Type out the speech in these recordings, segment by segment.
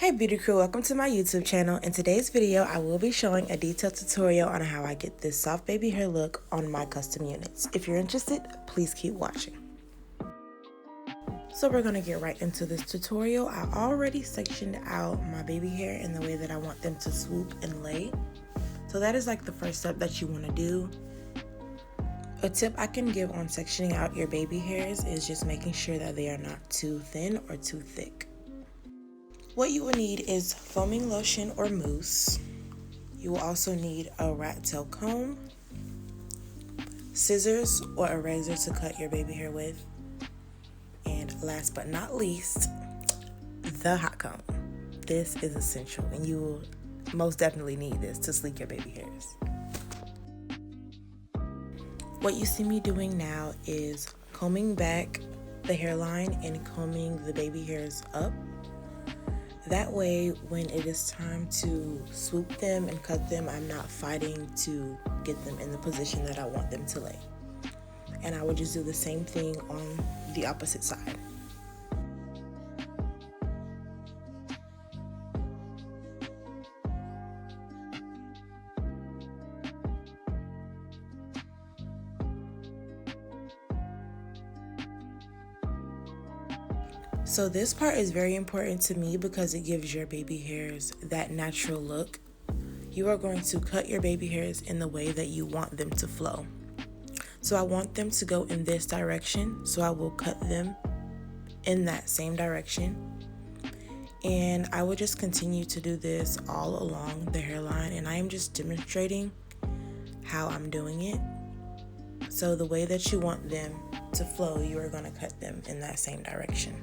Hey beauty crew, welcome to my YouTube channel. In today's video, I will be showing a detailed tutorial on how I get this soft baby hair look on my custom units. If you're interested, please keep watching. So we're gonna get right into this tutorial. I already sectioned out my baby hair in the way that I want them to swoop and lay. So that is like the first step that you wanna do. A tip I can give on sectioning out your baby hairs is just making sure that they are not too thin or too thick. What you will need is foaming lotion or mousse. You will also need a rat tail comb, scissors or a razor to cut your baby hair with, and last but not least, the hot comb. This is essential and you will most definitely need this to sleek your baby hairs. What you see me doing now is combing back the hairline and combing the baby hairs up. That way, when it is time to swoop them and cut them, I'm not fighting to get them in the position that I want them to lay. And I would just do the same thing on the opposite side. So this part is very important to me because it gives your baby hairs that natural look. You are going to cut your baby hairs in the way that you want them to flow. So I want them to go in this direction, so I will cut them in that same direction. And I will just continue to do this all along the hairline, and I am just demonstrating how I'm doing it. So the way that you want them to flow, you are going to cut them in that same direction.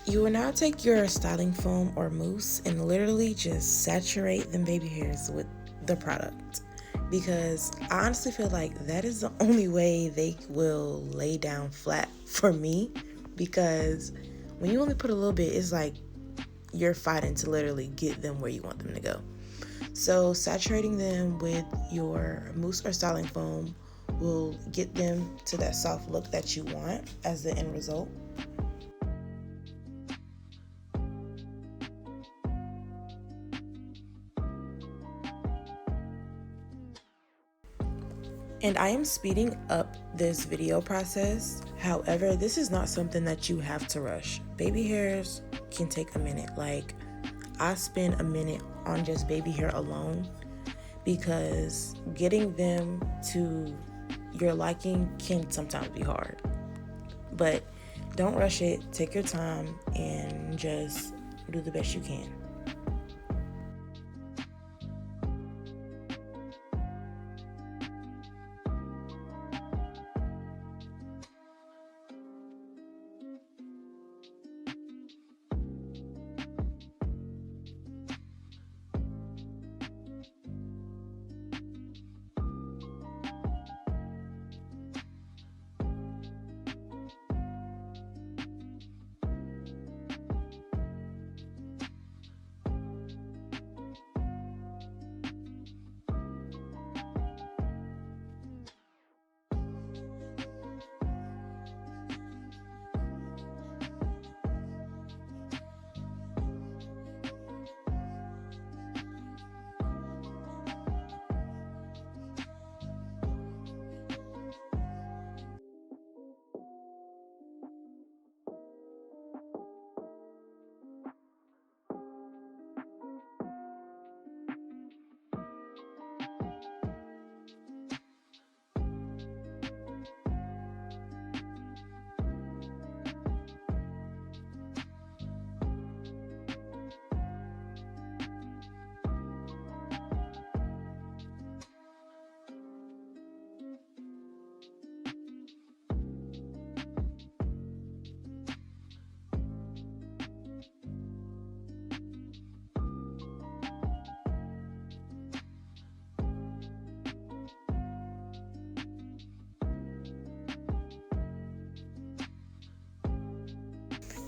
You will now take your styling foam or mousse and literally just saturate them baby hairs with the product, because I honestly feel like that is the only way they will lay down flat for me, because when you only put a little bit, it's like you're fighting to literally get them where you want them to go. So saturating them with your mousse or styling foam will get them to that soft look that you want as the end result. And I am speeding up this video process. However, this is not something that you have to rush. Baby hairs can take a minute. Like, I spend a minute on just baby hair alone because getting them to your liking can sometimes be hard. But don't rush it. Take your time and just do the best you can.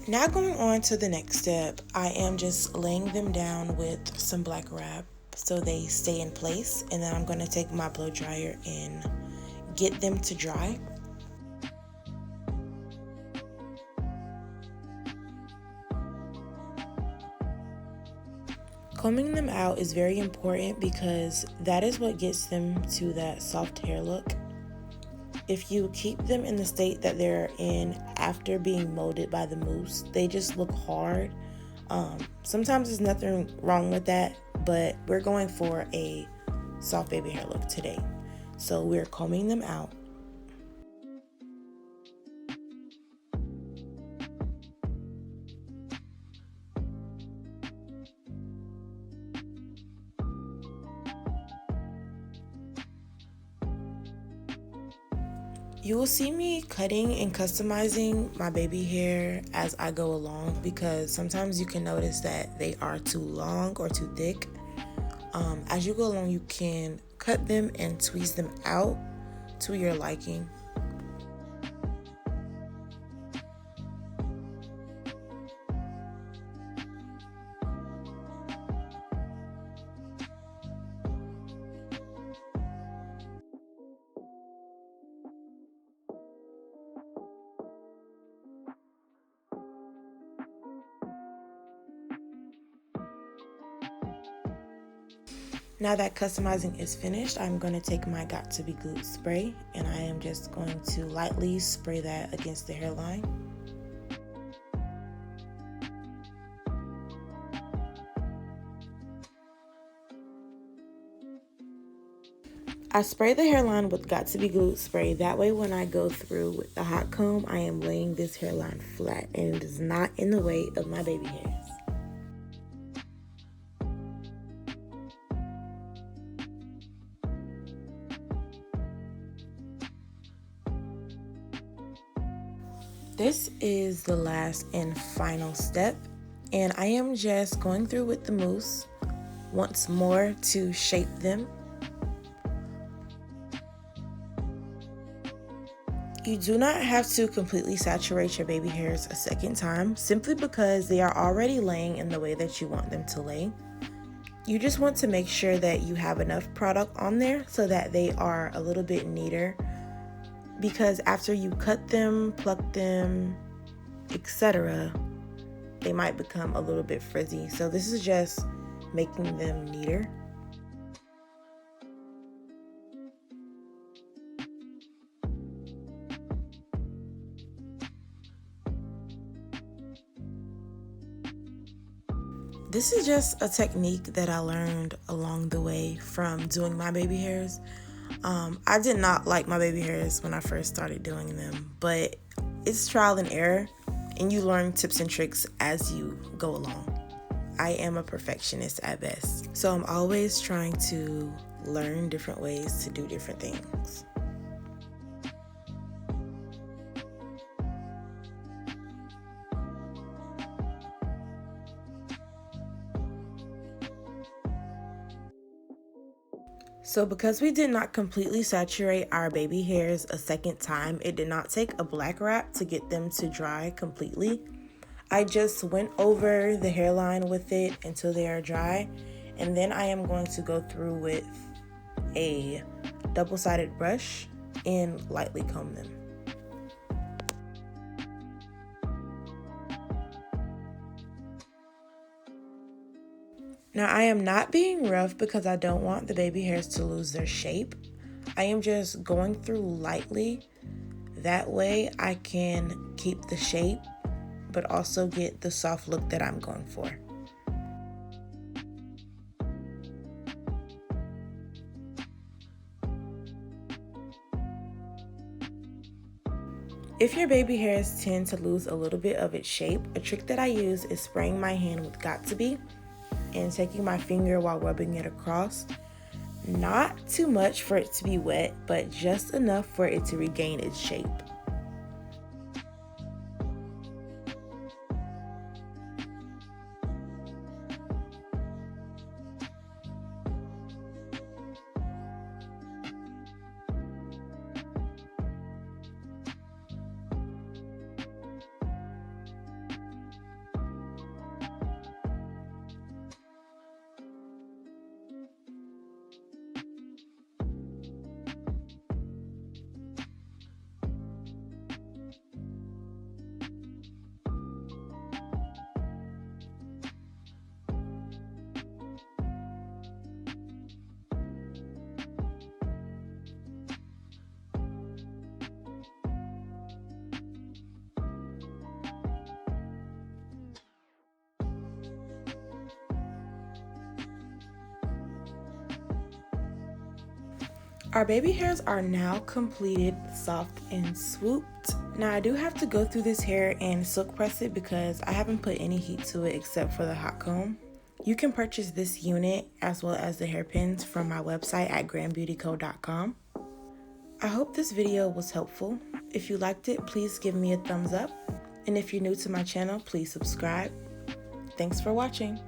Now going on to the next step, I am just laying them down with some black wrap so they stay in place, and then I'm going to take my blow dryer and get them to dry. Combing them out is very important because that is what gets them to that soft hair look. If you keep them in the state that they're in after being molded by the mousse, they just look hard. Sometimes there's nothing wrong with that, but we're going for a soft baby hair look today. So we're combing them out. You will see me cutting and customizing my baby hair as I go along because sometimes you can notice that they are too long or too thick. As you go along, you can cut them and tweeze them out to your liking. Now that customizing is finished, I'm going to take my Got To Be Glued spray and I am just going to lightly spray that against the hairline. I spray the hairline with Got To Be Glued spray. That way when I go through with the hot comb, I am laying this hairline flat and it is not in the way of my baby hairs. This is the last and final step, and I am just going through with the mousse once more to shape them. You do not have to completely saturate your baby hairs a second time, simply because they are already laying in the way that you want them to lay. You just want to make sure that you have enough product on there so that they are a little bit neater, because after you cut them, pluck them, etc., they might become a little bit frizzy. So this is just making them neater. This is just a technique that I learned along the way from doing my baby hairs. I did not like my baby hairs when I first started doing them, but it's trial and error, and you learn tips and tricks as you go along. I am a perfectionist at best, so I'm always trying to learn different ways to do different things. So because we did not completely saturate our baby hairs a second time, it did not take a black wrap to get them to dry completely. I just went over the hairline with it until they are dry, and then I am going to go through with a double-sided brush and lightly comb them. Now I am not being rough because I don't want the baby hairs to lose their shape. I am just going through lightly. That way I can keep the shape, but also get the soft look that I'm going for. If your baby hairs tend to lose a little bit of its shape, a trick that I use is spraying my hand with Got To Be and taking my finger while rubbing it across. Not too much for it to be wet, but just enough for it to regain its shape. Our baby hairs are now completed, soft and swooped. Now I do have to go through this hair and silk press it because I haven't put any heat to it except for the hot comb. You can purchase this unit as well as the hairpins from my website at grandbeautyco.com. I hope this video was helpful. If you liked it, please give me a thumbs up. And if you're new to my channel, please subscribe. Thanks for watching.